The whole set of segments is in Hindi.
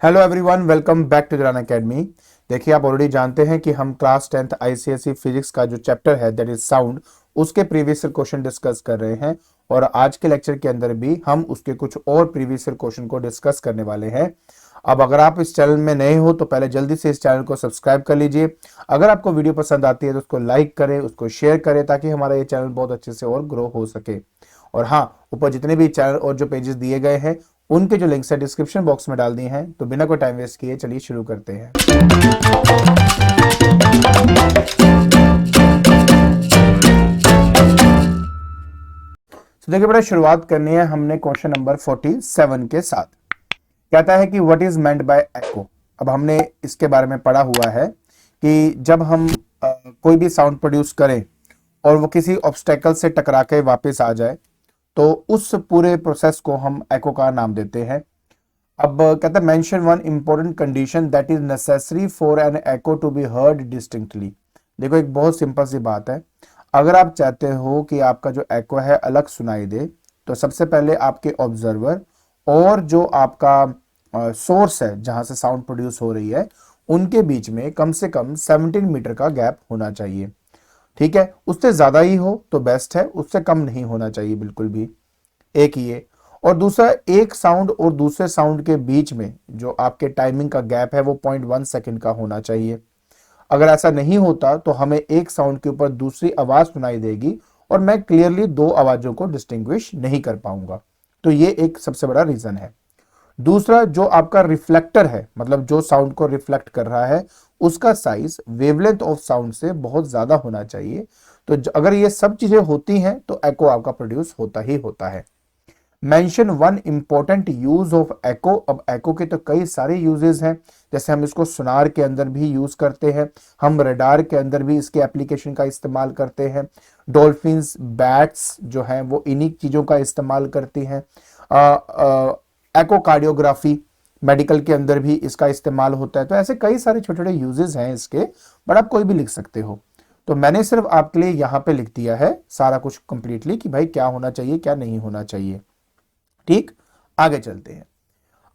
Hello everyone, welcome back to Duran academy. देखिए, आप ऑलरेडी जानते हैं कि हम क्लास 10th आईसीएसई फिजिक्स का जो चैप्टर है दैट इज साउंड, उसके प्रीवियस ईयर क्वेश्चन डिस्कस कर रहे हैं। और आज के लेक्चर के अंदर भी हम उसके कुछ और प्रीवियस ईयर क्वेश्चन को डिस्कस करने वाले हैं। अब अगर आप इस चैनल में नए हो तो पहले जल्दी से इस चैनल को सब्सक्राइब कर लीजिए। अगर आपको वीडियो पसंद आती है तो उसको लाइक करें, उसको शेयर करें, ताकि हमारा ये चैनल बहुत अच्छे से और ग्रो हो सके। और हाँ, ऊपर जितने भी चैनल और जो पेजेस दिए गए हैं उनके जो लिंक्स है डिस्क्रिप्शन बॉक्स में डाल दिए हैं। तो बिना कोई टाइम वेस्ट किए चलिए शुरू करते हैं। तो देखिए बेटा, शुरुआत करनी है हमने क्वेश्चन नंबर 47 के साथ। कहता है कि व्हाट इज मेंट बाय एको। अब हमने इसके बारे में पढ़ा हुआ है कि जब हम कोई भी साउंड प्रोड्यूस करें और वो किसी ऑब्स्टेकल से टकरा के वापस आ जाए तो उस पूरे प्रोसेस को हम एको का नाम देते हैं। अब कहता है mention one important condition that is necessary for an echo to be heard distinctly. देखो, एक बहुत सिंपल सी बात है। अगर आप चाहते हो कि आपका जो एको है अलग सुनाई दे तो सबसे पहले आपके ऑब्जर्वर और जो आपका सोर्स है जहां से साउंड प्रोड्यूस हो रही है उनके बीच में कम से कम 17 मीटर का गैप होना चाहिए। ठीक है, उससे ज्यादा ही हो तो बेस्ट है, उससे कम नहीं होना चाहिए बिल्कुल भी। एक ये, और दूसरा, एक साउंड और दूसरे साउंड के बीच में जो आपके टाइमिंग का गैप है वो 0.1 सेकंड का होना चाहिए। अगर ऐसा नहीं होता तो हमें एक साउंड के ऊपर दूसरी आवाज सुनाई देगी और मैं क्लियरली दो आवाजों को डिस्टिंग्विश नहीं कर पाऊंगा। तो ये एक सबसे बड़ा रीजन है। दूसरा, जो आपका रिफ्लेक्टर है, मतलब जो साउंड को रिफ्लेक्ट कर रहा है, उसका साइज वेवलेंथ ऑफ साउंड से बहुत ज्यादा होना चाहिए। तो अगर ये सब चीजें होती हैं तो एको आपका प्रोड्यूस होता ही होता है। Mention one important use of echo. अब एको के तो कई सारे यूजेस हैं, जैसे हम इसको सुनार के अंदर भी यूज करते हैं, हम रडार के अंदर भी इसके एप्लीकेशन का इस्तेमाल करते हैं, डॉल्फिन्स बैट्स जो हैं वो इन्हीं चीजों का इस्तेमाल करती हैं। एकोकार्डियोग्राफी मेडिकल के अंदर भी इसका इस्तेमाल होता है। तो ऐसे कई सारे छोटे छोटे यूजेस हैं इसके, बट आप कोई भी लिख सकते हो। तो मैंने सिर्फ आपके लिए यहां पे लिख दिया है सारा कुछ कंप्लीटली कि भाई क्या होना चाहिए क्या नहीं होना चाहिए। ठीक, आगे चलते हैं।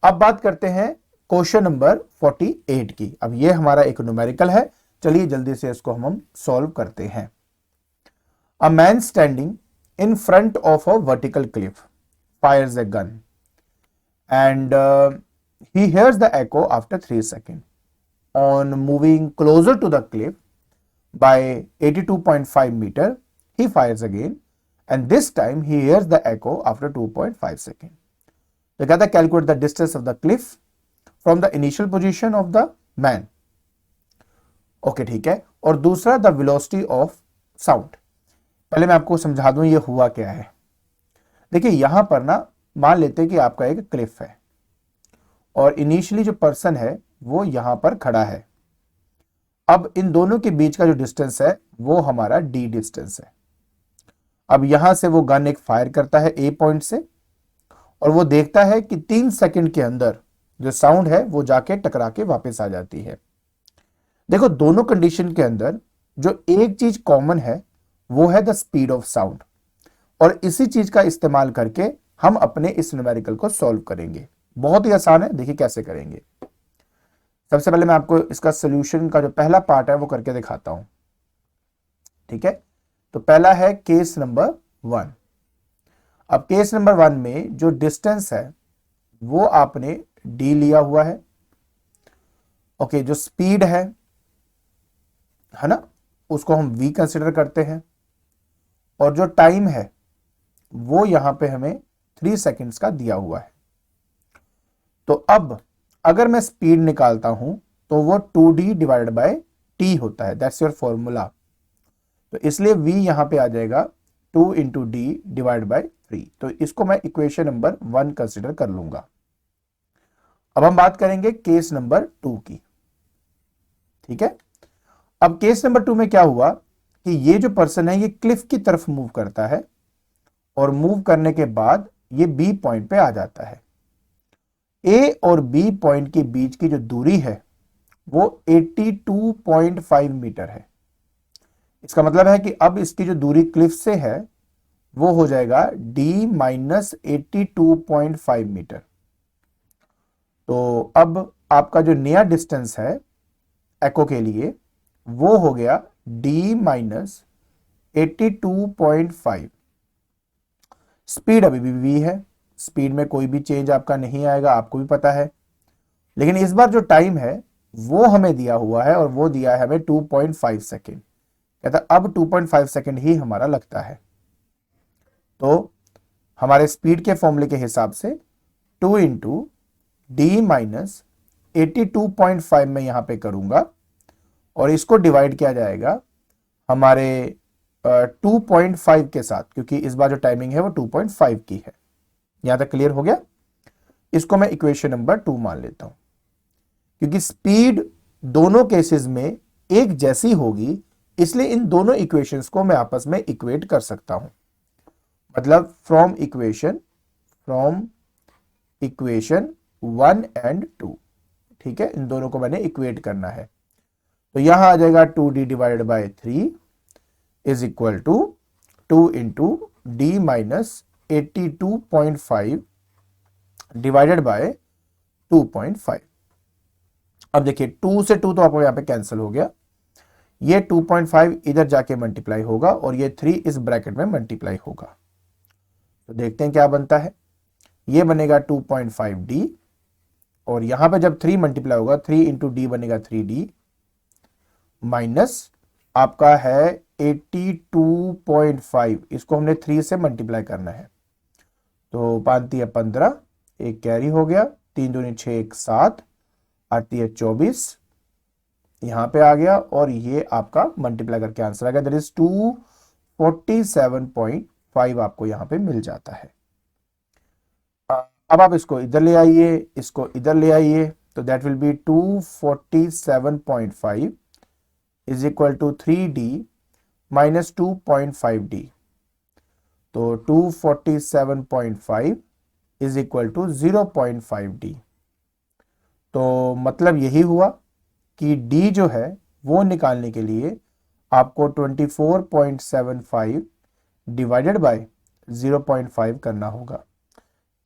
अब बात करते हैं क्वेश्चन नंबर 48 की। अब ये हमारा एक न्यूमेरिकल है, चलिए जल्दी से इसको हम सॉल्व करते हैं। A man standing in front of a vertical Cliff Fyers a gun and he hears the echo after 3 seconds. On moving closer to the cliff by 82.5 meter, he fires again and this time he hears the echo after 2.5 seconds. तो कहता है calculate the distance of the cliff from the initial position of the man. Okay, ठीक है। और दूसरा the velocity of sound। पहले मैं आपको समझा दूं ये हुआ क्या है। देखिए, यहां पर ना मान लेते हैं कि आपका एक क्लिफ है और इनिशियली जो पर्सन है वो यहां पर खड़ा है। अब इन दोनों के बीच का जो डिस्टेंस है वो हमारा डी डिस्टेंस है। अब यहां से वो गन एक फायर करता है ए पॉइंट से और वो देखता है कि 3 सेकंड के अंदर जो साउंड है वो जाके टकरा के वापस आ जाती है। देखो, दोनों कंडीशन के अंदर जो एक चीज कॉमन है वो है द स्पीड ऑफ साउंड, और इसी चीज का इस्तेमाल करके हम अपने इस न्यूमेरिकल को सॉल्व करेंगे। बहुत ही आसान है, देखिए कैसे करेंगे। सबसे पहले मैं आपको इसका सॉल्यूशन का जो पहला पार्ट है वो करके दिखाता हूं। ठीक है, तो पहला है केस नंबर 1। अब केस नंबर 1 में जो डिस्टेंस है वो आपने डी लिया हुआ है। ओके, जो स्पीड है ना, उसको हम वी कंसिडर करते हैं, और जो टाइम है वो यहां पे हमें 3 सेकेंड्स का दिया हुआ है। तो अब अगर मैं स्पीड निकालता हूं तो वो 2d डिवाइडेड बाय टी होता है, दैट्स योर फॉर्मूला। तो इसलिए v यहां पे आ जाएगा 2 इंटू डी डिवाइड बाय 3। तो इसको मैं इक्वेशन नंबर 1 कंसिडर कर लूंगा। अब हम बात करेंगे केस नंबर 2 की। ठीक है, अब केस नंबर 2 में क्या हुआ कि ये जो पर्सन है ये क्लिफ की तरफ मूव करता है और मूव करने के बाद ये बी पॉइंट पे आ जाता है। ए और बी पॉइंट के बीच की जो दूरी है वो 82.5 मीटर है। इसका मतलब है कि अब इसकी जो दूरी क्लिफ से है वो हो जाएगा d माइनस 82.5 मीटर। तो अब आपका जो नया डिस्टेंस है एको के लिए वो हो गया d माइनस 82.5। स्पीड अभी भी v है, स्पीड में कोई भी चेंज आपका नहीं आएगा, आपको भी पता है। लेकिन इस बार जो टाइम है वो हमें दिया हुआ है और वो दिया है हमें 2.5 सेकेंड। कहता अब 2.5 सेकेंड ही हमारा लगता है। तो हमारे स्पीड के फॉर्मूले के हिसाब से 2 इंटू डी माइनस 82.5 में यहां पे करूंगा और इसको डिवाइड किया जाएगा हमारे 2.5 के साथ, क्योंकि इस बार जो टाइमिंग है वो 2.5 की है। यहां तक क्लियर हो गया? इसको मैं इक्वेशन नंबर 2 मान लेता हूं, क्योंकि स्पीड दोनों केसेस में एक जैसी होगी, इसलिए इन दोनों इक्वेशंस को मैं आपस में इक्वेट कर सकता हूं। मतलब फ्रॉम इक्वेशन 1 एंड 2, ठीक है, इन दोनों को मैंने इक्वेट करना है। तो यहां आ जाएगा 2d divided by 3 is equal to 2 into D minus 82.5 divided by 2.5। अब देखिए 2 से 2 तो आपको यहां पे कैंसिल हो गया, ये 2.5 इधर जाके मल्टीप्लाई होगा और ये 3 इस ब्रैकेट में मल्टीप्लाई होगा। तो देखते हैं क्या बनता है। ये बनेगा 2.5d और यहां पे जब 3 मल्टीप्लाई होगा 3 इंटू डी बनेगा 3d माइनस आपका है 82.5, इसको हमने 3 से मल्टीप्लाई करना है। तो 5 है 15, एक कैरी हो गया, 3 दूनी 6 1 7, आती है 24, यहां पे आ गया और ये आपका मल्टीप्लाई करके आंसर आ गया, दैट इज 247.5 आपको यहां पे मिल जाता है। अब आप इसको इधर ले आइए, इसको इधर ले आइए, तो that will be 247.5 is equal to 3d माइनस 2.5d। तो 247.5 इज इक्वल टू 0.5d। तो मतलब यही हुआ कि d जो है वो निकालने के लिए आपको 24.75 डिवाइडेड बाय 0.5 करना होगा।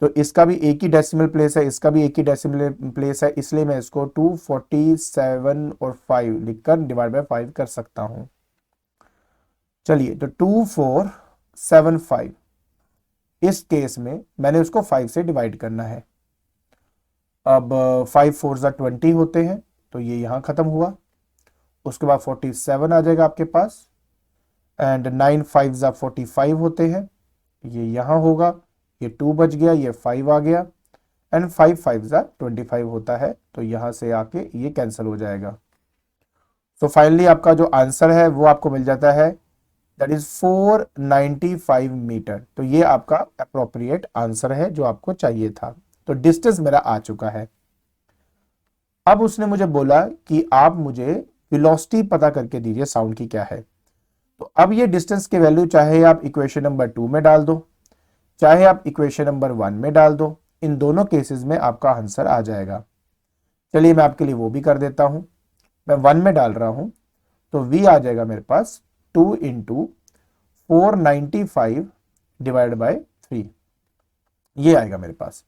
तो इसका भी एक ही डेसिमल प्लेस है, इसका भी एक ही डेसिमल प्लेस है, इसलिए मैं इसको 247 और 5 लिखकर डिवाइड बाय 5 कर सकता हूं। चलिए, तो 2475 इस केस में मैंने उसको 5 से डिवाइड करना है। अब 5 4 20 होते हैं, तो ये यहां खत्म हुआ। उसके बाद 47 आ जाएगा आपके पास, एंड 9 5 45 होते हैं, ये यहां होगा, ये 2 बच गया, ये 5 आ गया, एंड 5 5 25 होता है, तो यहां से आके ये कैंसिल हो जाएगा। तो फाइनली आपका जो आंसर है वो आपको मिल जाता है, दैट इज 495 मीटर। तो ये आपका अप्रोप्रिएट आंसर है जो आपको चाहिए था। तो डिस्टेंस मेरा आ चुका है। अब उसने मुझे बोला कि आप मुझे वेलोसिटी पता करके दीजिए साउंड की क्या है। तो अब ये डिस्टेंस की वैल्यू चाहे आप इक्वेशन नंबर 2 में डाल दो, चाहे आप इक्वेशन नंबर 1 में डाल दो, इन दोनों केसेस में आपका आंसर आ जाएगा। चलिए मैं आपके लिए वो भी कर देता हूं। मैं 1 में डाल रहा हूं, तो v आ जाएगा मेरे पास 2 इंटू 495 डिवाइड बाय 3, ये आएगा मेरे पास।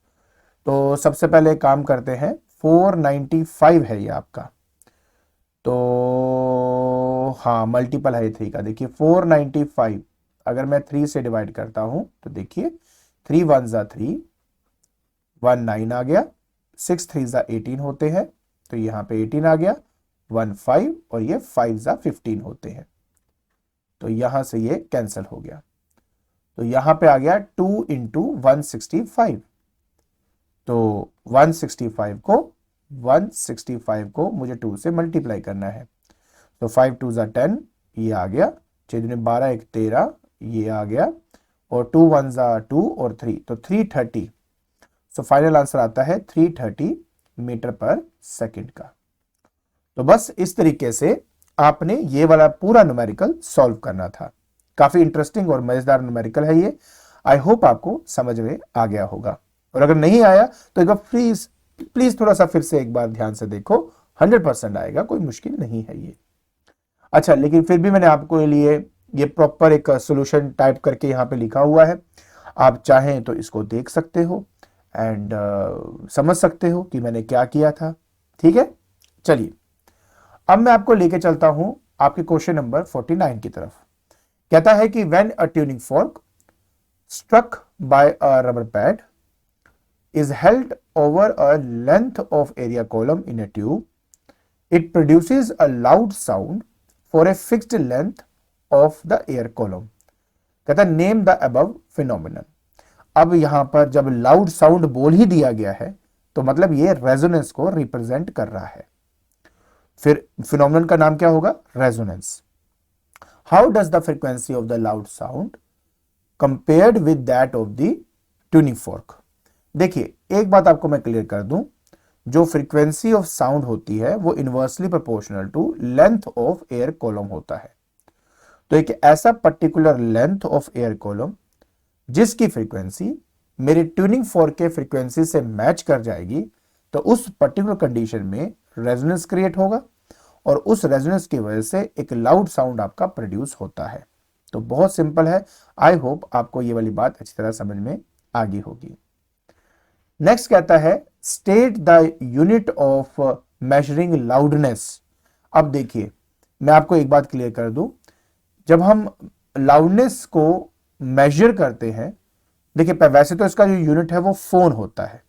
तो सबसे पहले काम करते हैं, 495 है ये आपका, तो हाँ मल्टीपल है 3 का। देखिए 495 अगर मैं 3 से डिवाइड करता हूं तो देखिए 3 1 3, 1 9 आ गया, 6 3 18 होते हैं, तो यहां पे 18 आ गया, 1 5 और ये 5 15 होते हैं, तो यहां से ये कैंसिल हो गया। तो यहां पे आ गया 2 इंटू 165, तो 165 को मुझे 2 से मल्टीप्लाई करना है। तो 5 2 10, ये आ गया, 6 दूनी 12 1 13, ये आ गया, और 2 1 2 और 3, तो 330। सो फाइनल आंसर आता है 330 मीटर पर सेकंड का। तो बस इस तरीके से आपने ये वाला पूरा न्यूमेरिकल सॉल्व करना था। काफी इंटरेस्टिंग और मजेदार न्यूमेरिकल है ये। आई होप आपको समझ में आ गया होगा, और अगर नहीं आया तो एक बार प्लीज थोड़ा सा फिर से एक बार ध्यान से देखो, 100% आएगा, कोई मुश्किल नहीं है ये। अच्छा, लेकिन फिर भी मैंने आपको लिए ये प्रॉपर एक सॉल्यूशन टाइप करके यहाँ पे लिखा हुआ है, आप चाहें तो इसको देख सकते हो एंड समझ सकते हो कि मैंने क्या किया था। ठीक है, चलिए अब मैं आपको लेके चलता हूं आपके क्वेश्चन नंबर 49 की तरफ। कहता है कि when a tuning fork struck by a rubber pad is held over a length of area column in a tube, it produces a loud sound for a fixed length of the air column. कहता है नेम द अबव फिनोमिनन। अब यहां पर जब लाउड साउंड बोल ही दिया गया है तो मतलब ये रेजोनेंस को रिप्रेजेंट कर रहा है। फिर फिनोमिनन का नाम क्या होगा? Resonance. How does the frequency of the loud sound compared with that of the tuning fork. देखिए एक बात आपको मैं क्लियर कर दूं, जो फ्रीक्वेंसी ऑफ साउंड होती है वो inversely proportional to length of air column होता है। तो एक ऐसा particular length of air column जिसकी फ्रीक्वेंसी मेरे ट्यूनिंग फोर्क के फ्रीक्वेंसी से मैच कर जाएगी, तो उस पर्टिकुलर कंडीशन में रेजोनेंस क्रिएट होगा और उस रेजोनेंस की वजह से एक लाउड साउंड आपका प्रोड्यूस होता है। तो बहुत सिंपल है। आई होप आपको ये वाली बात अच्छी तरह समझ में आ गई होगी। नेक्स्ट कहता है state the unit of measuring loudness. अब देखिए मैं आपको एक बात क्लियर कर दूं, जब हम लाउडनेस को मेजर करते हैं, देखिए वैसे तो इसका जो यूनिट है वो फोन होता है,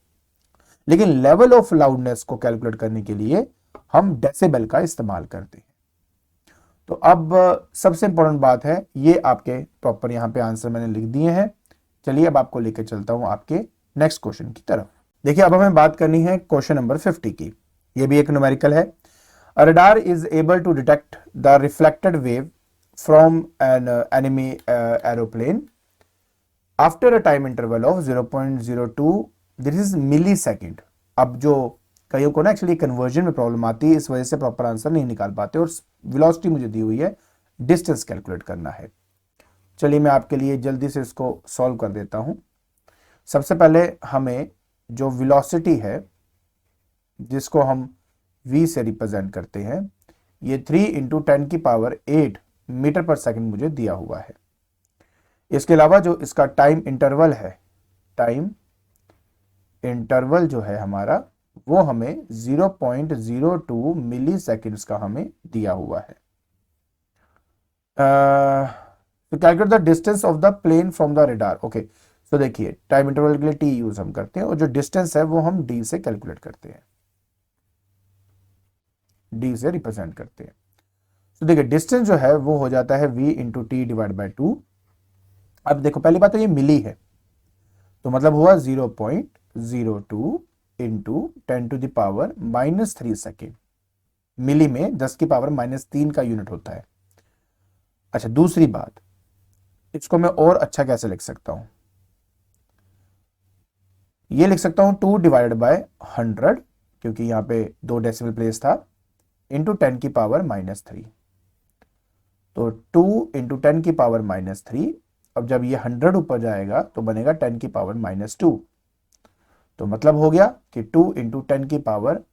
लेकिन लेवल ऑफ लाउडनेस को कैलकुलेट करने के लिए हम डेसिबल का इस्तेमाल करते हैं। तो अब सबसे इंपॉर्टेंट बात है, ये आपके प्रॉपर यहां पे आंसर मैंने लिख दिए हैं। चलिए अब आपको लेकर चलता हूं आपके नेक्स्ट क्वेश्चन की तरफ। देखिए अब हमें बात करनी है क्वेश्चन नंबर 50 की। ये भी एक न्यूमेरिकल है। A radar is able to detect the reflected wave from an enemy aeroplane after a time interval of 0.02 this is millisecond. अब जो कईयों को ना एक्चुअली कन्वर्जन में प्रॉब्लम आती है, इस वजह से प्रॉपर आंसर नहीं निकाल पाते और वेलोसिटी मुझे दी हुई है, डिस्टेंस कैलकुलेट करना है। चलिए मैं आपके लिए जल्दी से इसको सॉल्व कर देता हूं। सबसे पहले हमें जो वेलोसिटी है जिसको हम v से रिप्रेजेंट करते हैं, ये 3 × 10⁸ मीटर पर सेकंड मुझे दिया हुआ है। इसके अलावा जो इसका टाइम इंटरवल है, टाइम इंटरवल जो है हमारा, वो हमें 0.02 मिली सेकेंड्स का हमें दिया हुआ है। तो calculate the distance of the plane from the radar. Okay, तो देखिए टाइम इंटरवल के लिए टी यूज हम करते हैं और जो डिस्टेंस है वो हम डी से कैलकुलेट करते हैं, डी से रिप्रेजेंट करते हैं। तो देखिए डिस्टेंस जो है वो हो जाता है v × t/2। अब देखो पहली बात तो ये मिली है, तो मतलब हुआ 0.02 × 10⁻³ सेकेंड। मिली में 10⁻³ का यूनिट होता है। अच्छा दूसरी बात, इसको मैं और अच्छा कैसे लिख सकता हूं, ये लिख सकता हूं 2/100, क्योंकि यहां पे 2 डेसिमल प्लेस था, × 10⁻³ तो 2 × 10⁻³ अब जब ये 100 ऊपर जाएगा तो बनेगा 10⁻²। तो मतलब हो गया कि 2 ×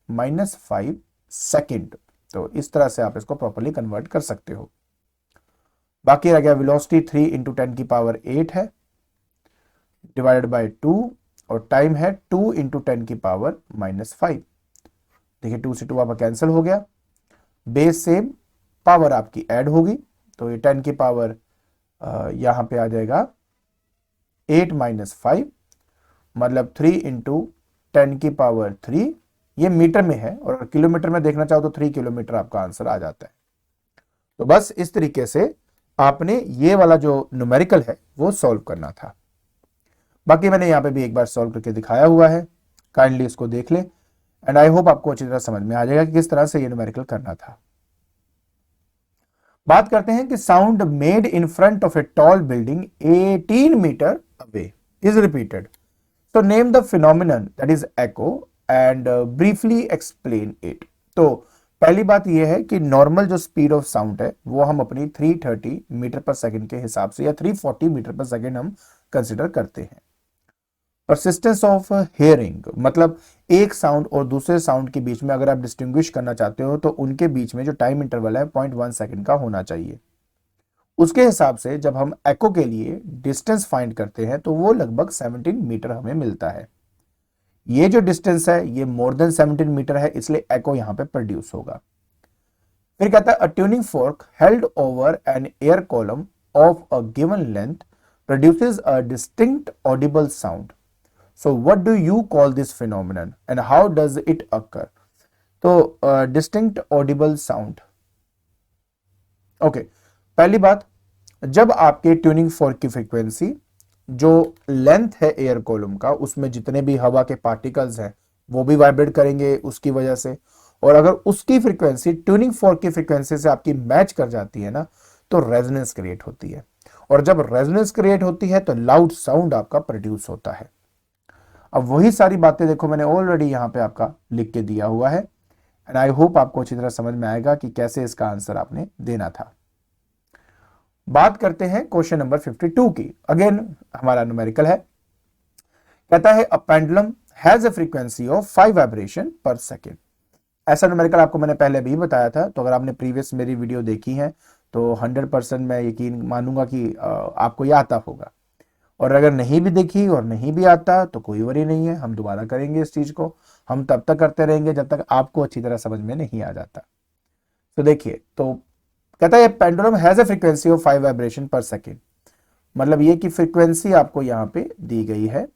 10⁻5 सेकेंड। तो इस तरह से आप इसको प्रॉपर्ली कन्वर्ट कर सकते हो। बाकी रह गया वेलोसिटी 3 × 10⁸ है डिवाइडेड बाय 2 और टाइम है 2 × 10⁻5। देखिए 2 से 2 आपका कैंसिल हो गया, बेस सेम, पावर आपकी ऐड होगी, तो ये 10 की पावर यहां पे आ जाएगा 8 - 5, मतलब 3 × 10⁻3। ये मीटर में है और किलोमीटर में देखना चाहो तो 3 किलोमीटर आपका आंसर आ जाता है। तो बस इस तरीके से आपने ये वाला जो न्यूमेरिकल है वो सॉल्व करना था। बाकी मैंने यहां पे भी एक बार सॉल्व करके दिखाया हुआ है, काइंडली इसको देख लें एंड आई होप आपको अच्छी तरह समझ में आ जाएगा कि किस तरह से ये न्यूमेरिकल करना था। बात करते हैं कि sound made in front of a tall building 18 metre away is repeated, तो name the phenomenon that is echo and briefly explain it. तो पहली बात यह है कि नॉर्मल जो स्पीड ऑफ साउंड है वो हम अपनी 330 मीटर पर सेकंड के हिसाब से या 340 मीटर पर सेकंड हम कंसिडर करते हैं। परसिस्टेंस ऑफ हेयरिंग, मतलब एक साउंड और दूसरे साउंड के बीच में अगर आप डिस्टिंग्विश करना चाहते हो तो उनके बीच में जो टाइम इंटरवल है 0.1 सेकंड का होना चाहिए। उसके हिसाब से जब हम एको के लिए डिस्टेंस फाइंड करते हैं तो वो लगभग 17 मीटर हमें मिलता है। ये जो डिस्टेंस है ये मोर देन 17 मीटर है, इसलिए एको यहां पे प्रोड्यूस होगा। फिर कहता है a tuning fork held over an air column of a given length produces a distinct audible sound. So what do you call this phenomenon and how does it occur? तो डिस्टिंक्ट ऑडिबल साउंड, ओके, पहली बात, जब आपके ट्यूनिंग फोर्क की फ्रीक्वेंसी जो लेंथ है एयर कॉलम का, उसमें जितने भी हवा के पार्टिकल्स हैं वो भी वाइब्रेट करेंगे उसकी वजह से, और अगर उसकी फ्रीक्वेंसी ट्यूनिंग फोर्क की फ्रीक्वेंसी से आपकी मैच कर जाती है ना, तो रेजोनेंस क्रिएट होती है, और जब रेजोनेंस क्रिएट होती है तो लाउड साउंड आपका प्रोड्यूस होता है। अब वही सारी बातें देखो मैंने ऑलरेडी यहां पे आपका लिख के दिया हुआ है, एंड आई होप आपको अच्छी तरह समझ में आएगा कि कैसे इसका आंसर आपने देना था। बात करते हैं क्वेश्चन नंबर 52 की। अगेन हमारा न्यूमेरिकल है, कहता है a pendulum has a frequency of 5 vibration पर सेकेंड। ऐसा न्यूमेरिकल आपको मैंने पहले भी बताया था, तो अगर आपने प्रीवियस मेरी वीडियो देखी है तो 100% मैं यकीन मानूंगा कि आपको यह आता होगा, और अगर नहीं भी देखी और नहीं भी आता तो कोई वरी नहीं है, हम दोबारा करेंगे इस चीज को, हम तब तक करते रहेंगे जब तक आपको अच्छी तरह समझ में नहीं आ जाता। तो देखिए, तो कहता है pendulum has a frequency of 5 vibration पर सेकेंड, मतलब ये कि फ्रीक्वेंसी आपको यहां पे दी गई है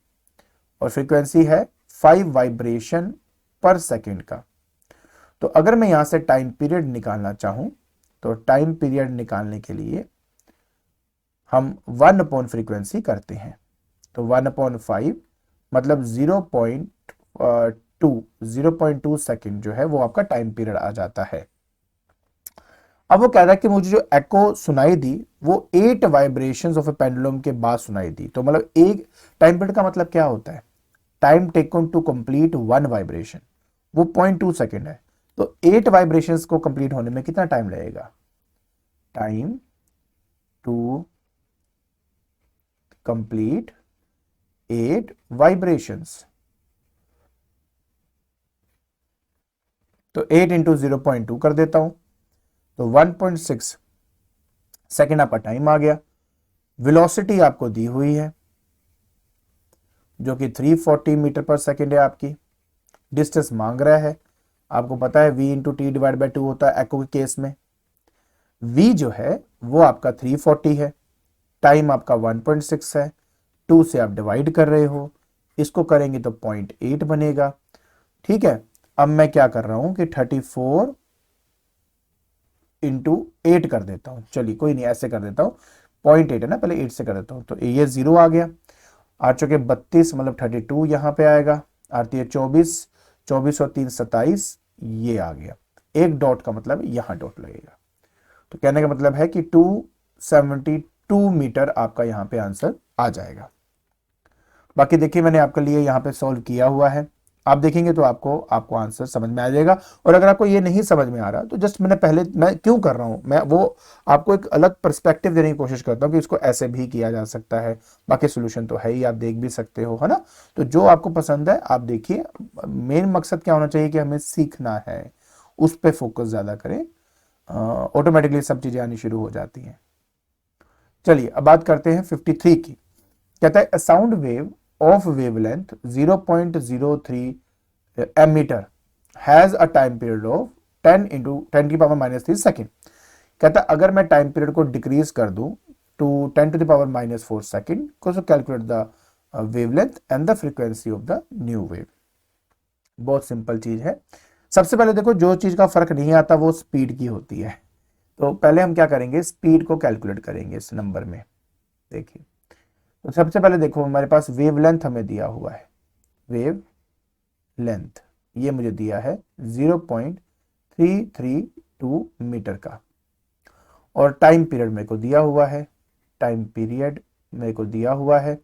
और फ्रीक्वेंसी है 5 वाइब्रेशन पर सेकेंड का। तो अगर मैं यहां से टाइम पीरियड निकालना चाहूं तो टाइम पीरियड निकालने के लिए हम 1 अपॉन फ्रीक्वेंसी करते हैं, तो 1 अपॉन 5 मतलब 0.2 सेकेंड जो है वो आपका टाइम पीरियड आ जाता है। अब वो कह रहा है कि मुझे जो एको सुनाई दी वो 8 वाइब्रेशंस ऑफ ए पेंडुलम के बाद सुनाई दी, तो मतलब एक टाइम पीरियड का मतलब क्या होता है, time taken to complete 1 vibration, वो 0.2 सेकेंड है। तो 8 वाइब्रेशंस को कंप्लीट होने में कितना टाइम लगेगा, टाइम टू कंप्लीट 8 वाइब्रेशंस, तो 8 इंटू 0.2 कर देता हूं, तो 1.6 सेकेंड आपका टाइम आ गया। वेलोसिटी आपको दी हुई है जो कि 340 मीटर पर सेकेंड है आपकी। डिस्टेंस मांग रहा है, आपको पता है v into T divide by 2 होता है एको के केस में। v जो है वो आपका 340 है, टाइम आपका 1.6 है, 2 से आप डिवाइड कर रहे हो, इसको करेंगे तो 0.8 बनेगा। ठीक है, अब मैं क्या कर रहा हूं कि 34 इंटू 8 कर देता हूं, चलिए कोई नहीं ऐसे कर देता हूं, 0.8 है ना, पहले 8 से कर देता हूं, तो ये 0 आ गया, आ चुके 32 मतलब 32 यहां पे आएगा, आती है 24, 24 और 3 27, ये आ गया, एक डॉट का मतलब यहां डॉट लगेगा, तो कहने का मतलब है कि 272 मीटर आपका यहां पे आंसर आ जाएगा। बाकी देखिए मैंने आपके लिए यहां पे सॉल्व किया हुआ है, आप देखेंगे तो आपको आंसर समझ में आ जाएगा। और अगर आपको ये नहीं समझ में आ रहा तो जस्ट मैं क्यों कर रहा हूं, मैं वो आपको एक अलग पर्सपेक्टिव देने की कोशिश करता हूं कि इसको ऐसे भी किया जा सकता है, बाकी सोल्यूशन तो है ही, आप देख भी सकते हो, है ना। तो जो आपको पसंद है आप देखिए, मेन मकसद क्या होना चाहिए कि हमें सीखना है, उस पर फोकस ज्यादा करें, ऑटोमेटिकली सब चीजें आनी शुरू हो जाती हैं। चलिए अब बात करते हैं 53 की। कहता है sound wave of wavelength 0.03 metre has a time period of 10 into 10 की पावर -3 सेकेंड। कहता है अगर मैं टाइम पीरियड को डिक्रीज कर दूं to 10 to the power -4 second, so calculate the wavelength and the frequency of the new wave. बहुत सिंपल चीज है। सबसे पहले देखो, जो चीज का फर्क नहीं आता वो स्पीड की होती है, तो पहले हम क्या करेंगे, स्पीड को कैलकुलेट करेंगे इस नंबर में। देखिए, तो सबसे पहले देखो हमारे पास वेवलेंथ हमें दिया हुआ है, वेव लेंथ ये मुझे दिया है 0.332 मीटर का, और टाइम पीरियड मेरे को दिया हुआ है, टाइम पीरियड मेरे को दिया हुआ है,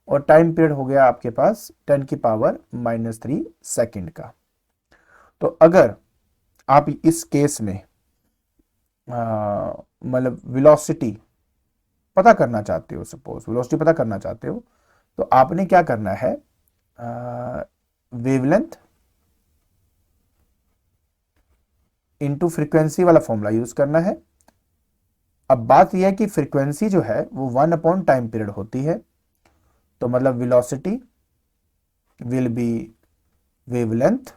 और टाइम पीरियड हो गया आपके पास 10 की पावर -3 सेकेंड का। तो अगर आप इस केस में मतलब वेलोसिटी पता करना चाहते हो, सपोज वेलोसिटी पता करना चाहते हो, तो आपने क्या करना है, वेवलेंथ इंटू फ्रीक्वेंसी वाला फॉर्मूला यूज करना है। अब बात यह है कि फ्रीक्वेंसी जो है वो 1 अपॉन टाइम पीरियड होती है, तो मतलब velocity will be wavelength,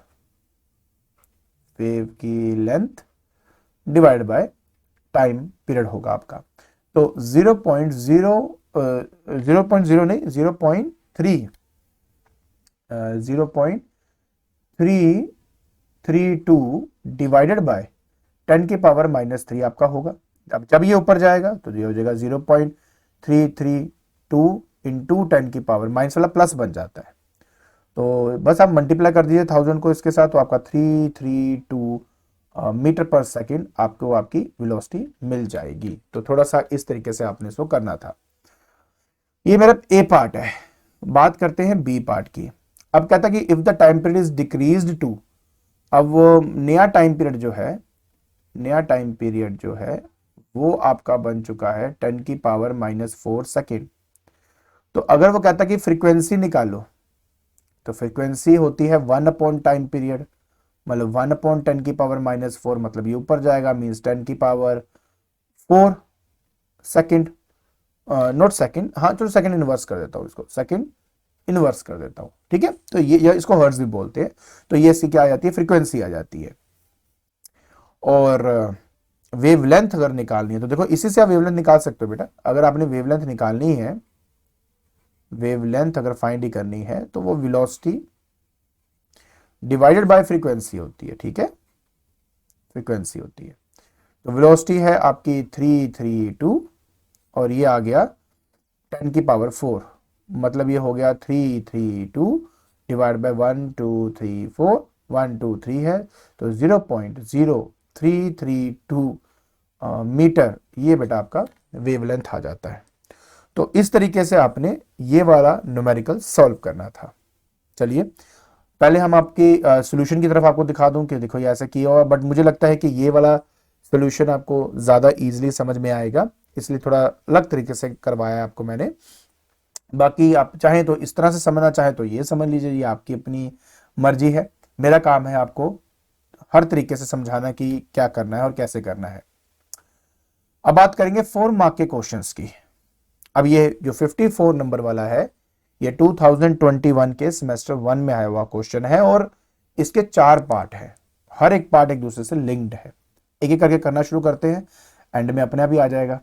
wave की length divide by time period होगा आपका। तो 0.0 नहीं 0.332 डिवाइडेड बाय 10⁻³ आपका होगा। अब जब ये ऊपर जाएगा तो ये हो जाएगा 0.332 इंटू 10⁻, वाला प्लस बन जाता है। तो बस आप मल्टीप्लाई कर दीजिए 1000 को इसके साथ, तो आपका 332 मीटर पर सेकंड आपको आपकी वेलोसिटी मिल जाएगी। तो थोड़ा सा इस तरीके से आपने इसको करना था। ये मेरा ए पार्ट है। बात करते हैं बी पार्ट की। अब कहता है कि if the time period is decreased to, अब वो नया टाइम पीरियड जो है वो आपका बन चुका है 10⁻⁻4 सेकेंड। तो अगर वो कहता है कि फ्रीक्वेंसी निकालो, तो फ्रीक्वेंसी होती है 1 अपॉन टाइम पीरियड, मतलब 1 अपॉन 10⁻⁻4, मतलब ये ऊपर जाएगा, मीन्स 10⁻4 सेकेंड, नॉट सेकेंड, हाँ चलो सेकेंड इनवर्स कर देता हूँ इसको, सेकेंड इनवर्स कर देता हूँ, ठीक है। तो ये इसको हर्ट्ज भी बोलते हैं। तो ये इसकी क्या आ जाती है, फ्रीक्वेंसी आ जाती है। और वेवलेंथ अगर निकालनी है तो देखो इसी से आप वेवलेंथ निकाल सकते हो बेटा। अगर आपने वेवलेंथ निकालनी है, वेवलेंथ अगर फाइंड ही करनी है, तो वो वेलोसिटी डिवाइडेड बाय फ्रीक्वेंसी होती है, ठीक है, फ्रीक्वेंसी होती है। तो वेलोसिटी है आपकी 332 और ये आ गया 10⁻⁴, मतलब ये हो गया 332 डिवाइड बाय 1 2 3 4, 1 2 3 है, तो 0.0332 मीटर ये बेटा आपका वेवलेंथ आ जाता है। तो इस तरीके से आपने ये वाला न्यूमेरिकल सॉल्व करना था। चलिए पहले हम आपके सॉल्यूशन की तरफ आपको दिखा दूं कि देखो ये ऐसा किया हुआ, बट मुझे लगता है कि ये वाला सॉल्यूशन आपको ज़्यादा इजीली समझ में आएगा, इसलिए थोड़ा अलग तरीके से करवाया आपको मैंने। बाकी आप चाहें तो इस तरह से समझना चाहें तो ये समझ लीजिए, ये आपकी अपनी मर्जी है। मेरा काम है आपको हर तरीके से समझाना कि क्या करना है और कैसे करना है। अब बात करेंगे 4 मार्क के क्वेश्चंस की। अब ये जो 54 नंबर वाला है, ये 2021 के सेमेस्टर 1 में आया हुआ क्वेश्चन है और इसके 4 पार्ट हैं, हर एक पार्ट एक दूसरे से लिंक्ड है। एक एक करके करना शुरू करते हैं, एंड में अपने आप ही आ जाएगा।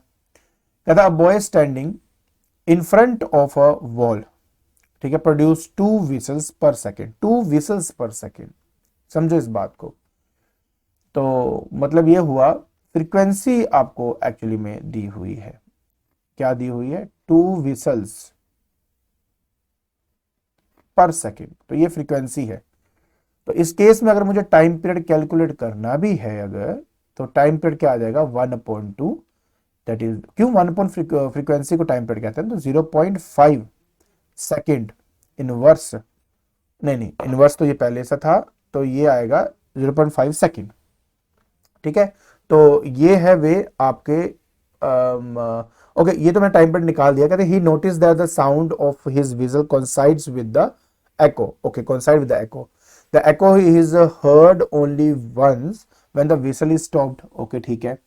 कहता a boy standing in front of a wall, ठीक है, प्रोड्यूस 2 व्हिसल्स पर सेकेंड, 2 व्हिसल्स पर सेकेंड, समझो इस बात को। तो मतलब ये हुआ फ्रीक्वेंसी आपको एक्चुअली में दी हुई है, क्या दी हुई है, 2 व्हिसल्स पर सेकेंड, तो ये फ्रीक्वेंसी है। तो इस केस में अगर मुझे टाइम पीरियड कैलकुलेट करना भी है अगर, तो टाइम पीरियड क्या आ जाएगा 1/2, दैट इज क्यों 1 फ्रीक्वेंसी को टाइम पीरियड कहते हैं, तो 0.5 सेकेंड इनवर्स, नहीं इनवर्स तो ये पहले से था, तो ये आएगा 0.5 सेकेंड, ठीक है। तो ये है वे आपके ओके, ये तो मैं टाइम पीरियड निकाल दिया। कहते ही notice that the sound of his whistle coincides with the echo, okay, coincide with the echo. The echo is heard only once when the whistle is stopped, okay, ठीक है।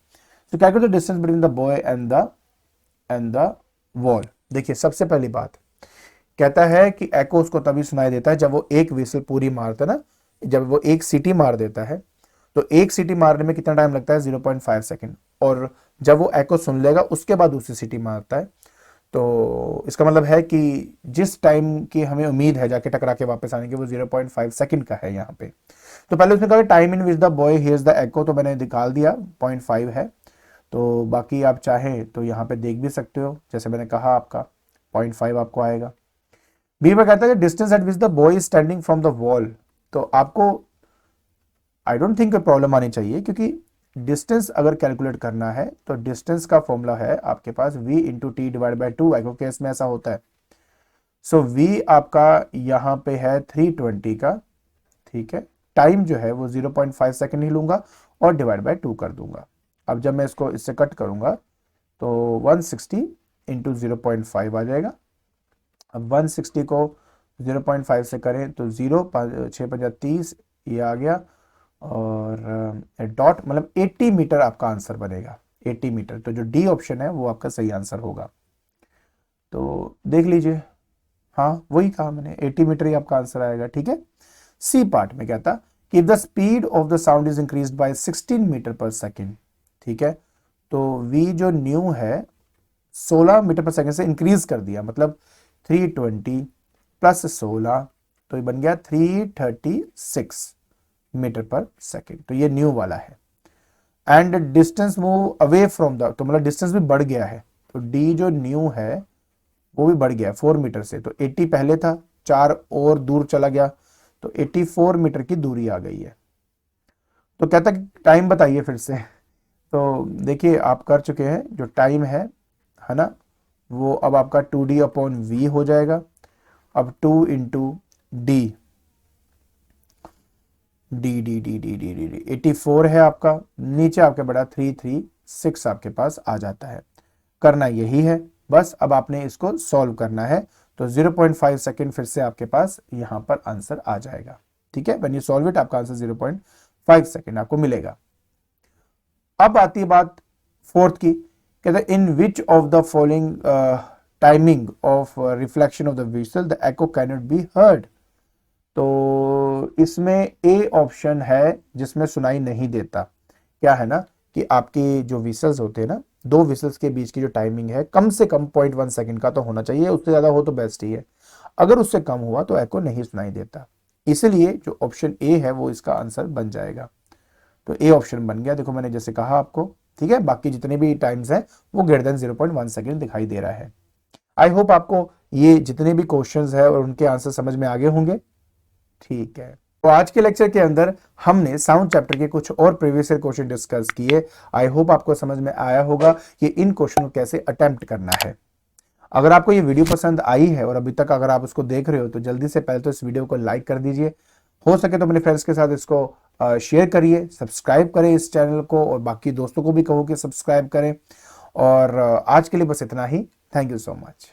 So calculate the distance between the boy and the wall। देखिए सबसे पहली बात कहता है कि echo उसको तभी सुनाई देता है जब वो एक whistle पूरी मारता है ना, जब वो एक सीटी मार देता है, तो एक सीटी मारने में कितना टाइम लगता है 0.5 सेकेंड, और जब वो echo सुन लेगा उसके बाद दूसरी सीटी मारता है। तो इसका मतलब है कि जिस टाइम की हमें उम्मीद है जाके टकरा के वापस आने की, वो 0.5 सेकंड का है यहाँ पे। तो पहले उसने कहा time in which the boy hears the echo, तो मैंने निकाल दिया 0.5 है। तो बाकी आप चाहें तो यहाँ पे देख भी सकते हो, जैसे मैंने कहा आपका 0.5 आपको आएगा। बी में कहता है distance eight which the boy is standing from the wall, तो आपको आई डोंट थिंक प्रॉब्लम आनी चाहिए, क्योंकि डिस्टेंस अगर कैलकुलेट करना है तो डिस्टेंस का फॉर्मूला है आपके पास v into T divide by 2, echo case में ऐसा होता है। सो v आपका यहाँ पे है 320 का, ठीक है, टाइम जो है वो 0.5 सेकेंड ही लूंगा और डिवाइड बाई 2 कर दूंगा। अब जब मैं इसको इससे कट करूंगा तो 160 इंटू 0.5 आ जाएगा। अब 160 को 0.5 से करें तो 0 6 5 30 ये आ गया, और डॉट मतलब 80 मीटर आपका आंसर बनेगा, 80 मीटर। तो जो डी ऑप्शन है वो आपका सही आंसर होगा। तो देख लीजिए, हाँ वही कहा मैंने, 80 मीटर ही आपका आंसर आएगा, ठीक है। सी पार्ट में क्या था कि the speed of the sound is increased by 16 metre per second, ठीक है। तो v जो न्यू है 16 मीटर पर सेकेंड से इंक्रीज कर दिया, मतलब 320 प्लस 16 तो ये बन गया 336 मीटर पर सेकेंड, तो ये न्यू वाला है। And distance move away from the, तो मतलब डिस्टेंस भी बढ़ गया है, तो d जो न्यू है वो भी बढ़ गया 4 मीटर से, तो 80 पहले था, 4 और दूर चला गया, तो 84 मीटर की दूरी आ गई है। तो कहता कि टाइम बताइए फिर से, तो देखिए आप कर चुके हैं, जो टाइम है ना, वो अब आपका 2d/v हो जाएगा। अब 2 into D, D D D D D D D 84 है आपका, नीचे आपके बड़ा 336 आपके पास आ जाता है। करना यही है बस, अब आपने इसको सॉल्व करना है, तो 0.5 सेकेंड फिर से आपके पास यहां पर आंसर आ जाएगा, ठीक है। व्हेन यू सॉल्व इट आपका आंसर 0.5 सेकेंड आपको मिलेगा। अब आती है बात फोर्थ की, कहते हैं in which of the following timing of reflection of the whistle the echo cannot be heard. तो इसमें ए ऑप्शन है जिसमें सुनाई नहीं देता। क्या है ना कि आपकी जो विसल्स होते हैं ना, दो विसल्स के बीच की जो टाइमिंग है कम से कम 0.1 सेकंड का तो होना चाहिए, उससे ज्यादा हो तो बेस्ट ही है, अगर उससे कम हुआ तो एको नहीं सुनाई देता। इसलिए जो ऑप्शन ए है वो इसका आंसर बन जाएगा। तो ए ऑप्शन बन गया, देखो मैंने जैसे कहा आपको, ठीक है। बाकी जितने भी टाइम्स हैं वो ग्रेटर देन 0.1 सेकंड दिखाई दे रहा है। आई होप आपको ये जितने भी क्वेश्चंस है और उनके आंसर समझ में आ गए होंगे, ठीक है। तो आज के लेक्चर के अंदर हमने साउंड चैप्टर के कुछ और प्रीवियस ईयर क्वेश्चन डिस्कस किए। आई होप आपको समझ में आया होगा कि इन क्वेश्चन को कैसे अटेम्प्ट करना है। अगर आपको ये वीडियो पसंद आई है और अभी तक अगर आप उसको देख रहे हो तो जल्दी से पहले तो इस वीडियो को लाइक कर दीजिए, हो सके तो अपने फ्रेंड्स के साथ इसको शेयर करिए, सब्सक्राइब करें इस चैनल को और बाकी दोस्तों को भी कहो कि सब्सक्राइब करें। और आज के लिए बस इतना ही। Thank you so much.